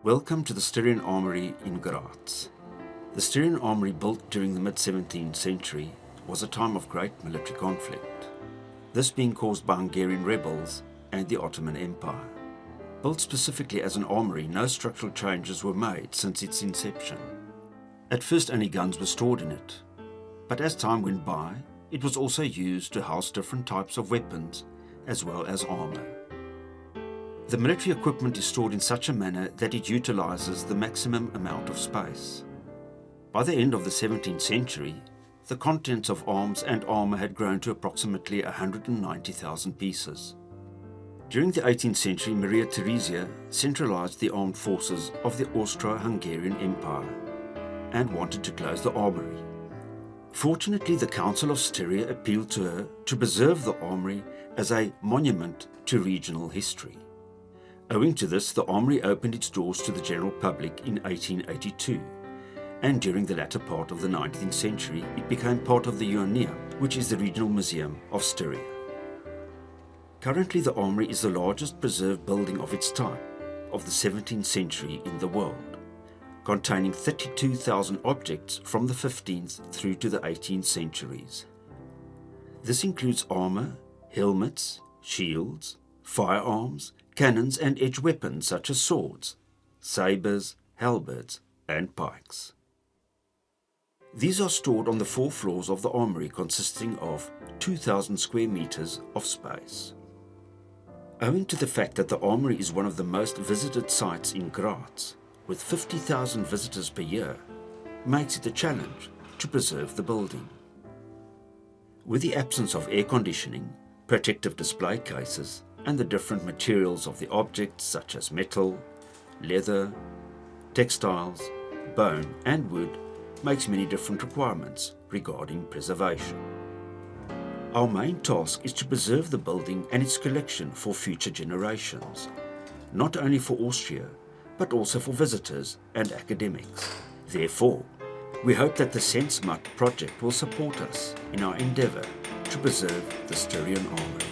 Welcome to the Styrian Armoury in Graz. The Styrian Armoury, built during the mid-17th century, was a time of great military conflict, this being caused by Hungarian rebels and the Ottoman Empire. Built specifically as an armoury, no structural changes were made since its inception. At first only guns were stored in it, but as time went by, it was also used to house different types of weapons as well as armour. The military equipment is stored in such a manner that it utilises the maximum amount of space. By the end of the 17th century, the contents of arms and armour had grown to approximately 190,000 pieces. During the 18th century, Maria Theresia centralised the armed forces of the Austro-Hungarian Empire and wanted to close the armoury. Fortunately, the Council of Styria appealed to her to preserve the armoury as a monument to regional history. Owing to this, the armoury opened its doors to the general public in 1882, and during the latter part of the 19th century it became part of the Ioannea, which is the regional museum of Styria. Currently the armoury is the largest preserved building of its type of the 17th century in the world, containing 32,000 objects from the 15th through to the 18th centuries. This includes armour, helmets, shields, firearms, cannons and edged weapons such as swords, sabres, halberds and pikes. These are stored on the 4 floors of the armoury, consisting of 2,000 square metres of space. Owing to the fact that the armoury is one of the most visited sites in Graz, with 50,000 visitors per year, makes it a challenge to preserve the building. With the absence of air conditioning, protective display cases, and the different materials of the objects such as metal, leather, textiles, bone and wood makes many different requirements regarding preservation. Our main task is to preserve the building and its collection for future generations, not only for Austria, but also for visitors and academics. Therefore, we hope that the Sense Mutt project will support us in our endeavour to preserve the Styrian Armoury.